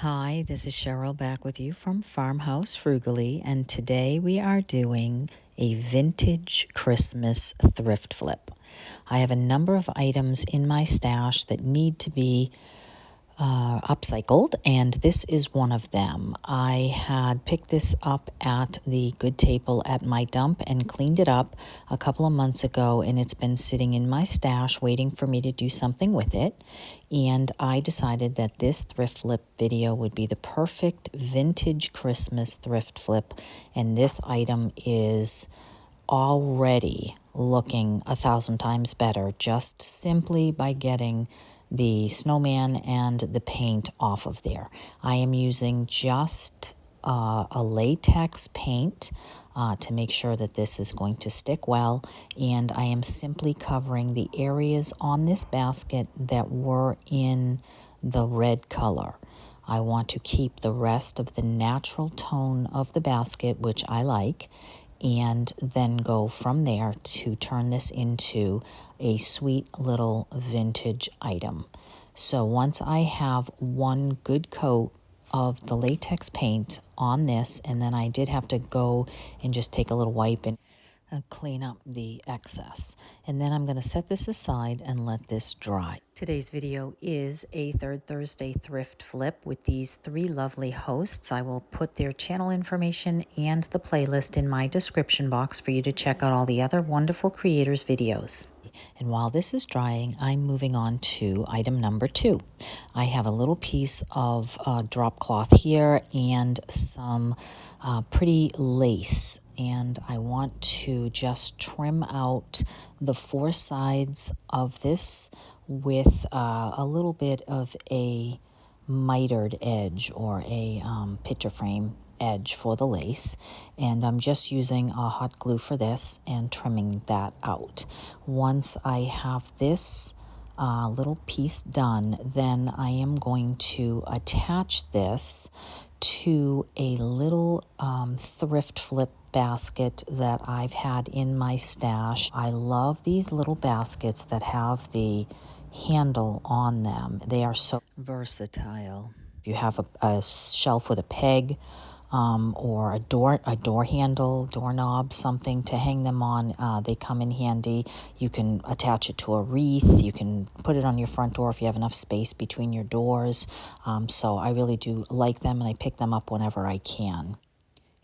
Hi, this is Cheryl back with you from Farmhouse Frugally, and today we are doing a vintage Christmas thrift flip. I have a number of items in my stash that need to be upcycled, and this is one of them. I had picked this up at the good table at my dump and cleaned it up a couple of months ago, and it's been sitting in my stash waiting for me to do something with it. And I decided that this thrift flip video would be the perfect vintage Christmas thrift flip, and this item is already looking 1,000 times better just simply by getting the snowman and the paint off of there. I am using just a latex paint to make sure that this is going to stick well, and I am simply covering the areas on this basket that were in the red color. I want to keep the rest of the natural tone of the basket, which I like, and then go from there to turn this into a sweet little vintage item. So once I have one good coat of the latex paint on this, and then I did have to go and just take a little wipe and clean up the excess. And then I'm going to set this aside and let this dry. Today's video is a Third Thursday thrift flip with these three lovely hosts. I will put their channel information and the playlist in my description box for you to check out all the other wonderful creators' videos. And while this is drying, I'm moving on to item number 2. I have a little piece of drop cloth here and some pretty lace, and I want to just trim out the 4 sides of this with a little bit of a mitered edge or a picture frame edge for the lace, and I'm just using a hot glue for this and trimming that out. Once I have this little piece done, then I am going to attach this to a little thrift flip basket that I've had in my stash. I love these little baskets that have the handle on them. They are so versatile. If you have a shelf with a peg or a door handle, doorknob, something to hang them on, they come in handy. You can attach it to a wreath. You can put it on your front door if you have enough space between your doors. So I really do like them, and I pick them up whenever I can.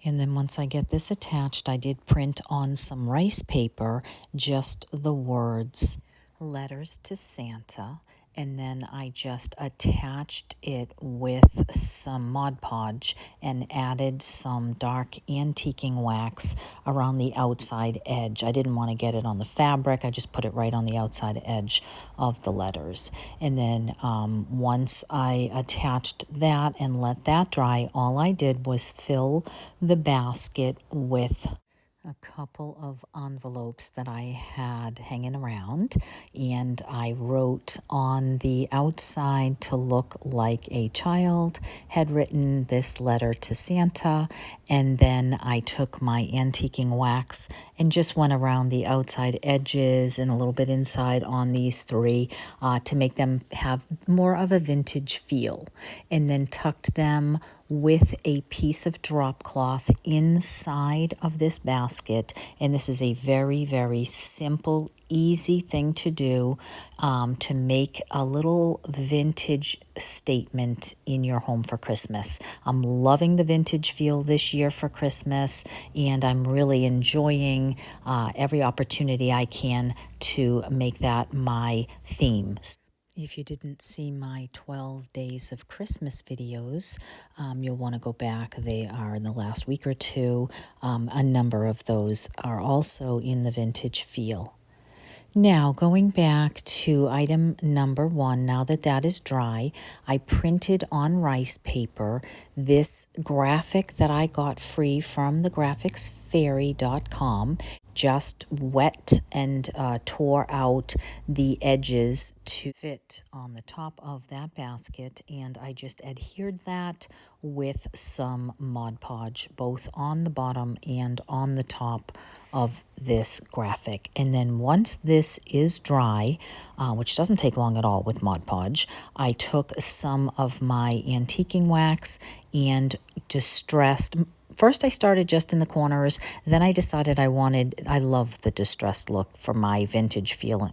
And then once I get this attached, I did print on some rice paper just the words "Letters to Santa," and then I just attached it with some Mod Podge and added some dark antiquing wax around the outside edge. I didn't want to get it on the fabric. I just put it right on the outside edge of the letters. And then once I attached that and let that dry, all I did was fill the basket with a couple of envelopes that I had hanging around, and I wrote on the outside to look like a child had written this letter to Santa, and then I took my antiquing wax and just went around the outside edges and a little bit inside on these 3 to make them have more of a vintage feel, and then tucked them with a piece of drop cloth inside of this basket. And this is a very, very simple, easy thing to do to make a little vintage statement in your home for Christmas. I'm loving the vintage feel this year for Christmas, and I'm really enjoying every opportunity I can to make that my theme. If you didn't see my 12 Days of Christmas videos, you'll want to go back. They are in the last week or 2. A number of those are also in the vintage feel. Now, going back to item number 1, now that that is dry, I printed on rice paper this graphic that I got free from thegraphicsfairy.com. Just wet and tore out the edges to fit on the top of that basket, and I just adhered that with some Mod Podge, both on the bottom and on the top of this graphic. And then once this is dry, which doesn't take long at all with Mod Podge, I took some of my antiquing wax and distressed. First, I started just in the corners. Then I decided I love the distressed look for my vintage feeling.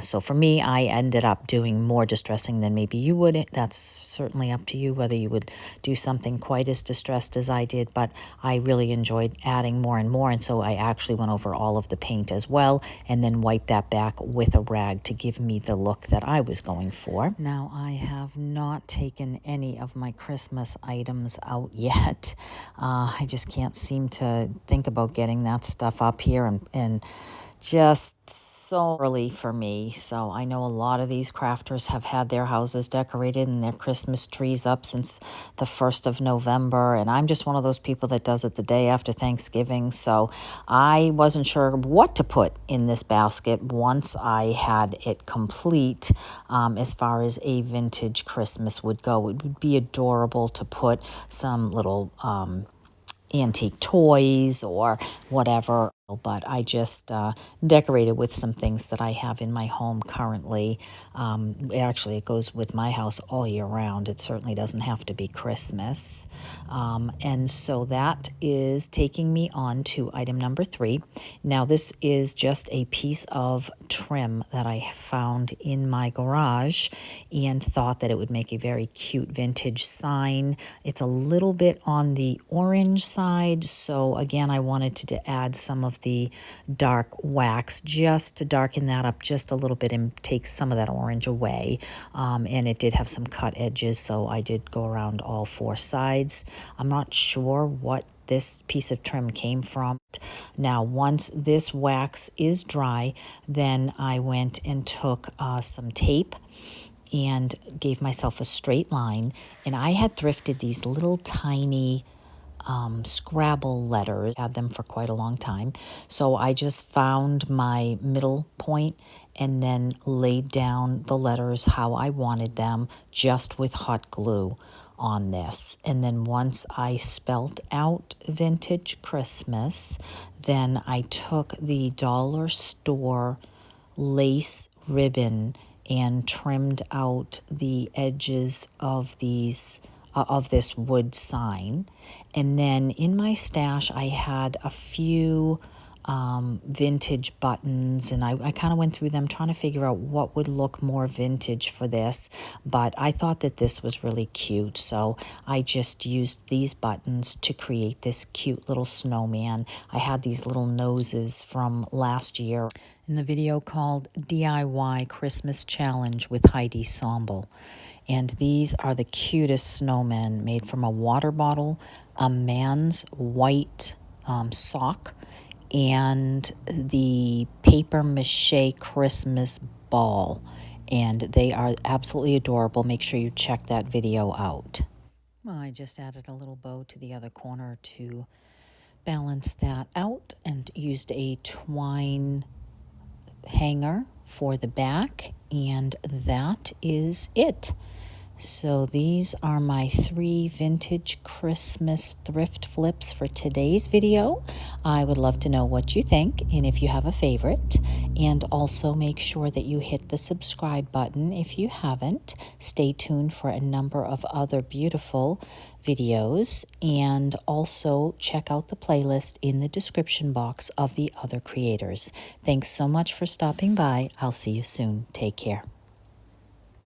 So for me, I ended up doing more distressing than maybe you would. That's certainly up to you whether you would do something quite as distressed as I did. But I really enjoyed adding more and more. And so I actually went over all of the paint as well and then wiped that back with a rag to give me the look that I was going for. Now, I have not taken any of my Christmas items out yet. I just can't seem to think about getting that stuff up here and just so early for me. So I know a lot of these crafters have had their houses decorated and their Christmas trees up since the 1st of November. And I'm just one of those people that does it the day after Thanksgiving. So I wasn't sure what to put in this basket once I had it complete. As far as a vintage Christmas would go, it would be adorable to put some little antique toys or whatever, but I just decorated with some things that I have in my home currently. Actually, it goes with my house all year round. It certainly doesn't have to be Christmas. And so that is taking me on to item number 3. Now, this is just a piece of trim that I found in my garage and thought that it would make a very cute vintage sign. It's a little bit on the orange side, so again, I wanted to add some of the dark wax just to darken that up just a little bit and take some of that orange away. And it did have some cut edges, so I did go around all 4 sides. I'm not sure what this piece of trim came from. Now, once this wax is dry, then I went and took some tape and gave myself a straight line, and I had thrifted these little tiny Scrabble letters. Had them for quite a long time. So I just found my middle point and then laid down the letters how I wanted them, just with hot glue on this. And then once I spelt out Vintage Christmas, then I took the dollar store lace ribbon and trimmed out the edges of these of this wood sign. And then in my stash, I had a few vintage buttons, and I kind of went through them trying to figure out what would look more vintage for this, but I thought that this was really cute, so I just used these buttons to create this cute little snowman. I had these little noses from last year in the video called DIY Christmas Challenge with Heidi Somble. And these are the cutest snowmen made from a water bottle, a man's white sock, and the paper mache Christmas ball. And they are absolutely adorable. Make sure you check that video out. Well, I just added a little bow to the other corner to balance that out and used a twine hanger for the back, and that is it. So these are my 3 vintage Christmas thrift flips for today's video. I would love to know what you think and if you have a favorite. And also make sure that you hit the subscribe button if you haven't. Stay tuned for a number of other beautiful videos. And also check out the playlist in the description box of the other creators. Thanks so much for stopping by. I'll see you soon. Take care.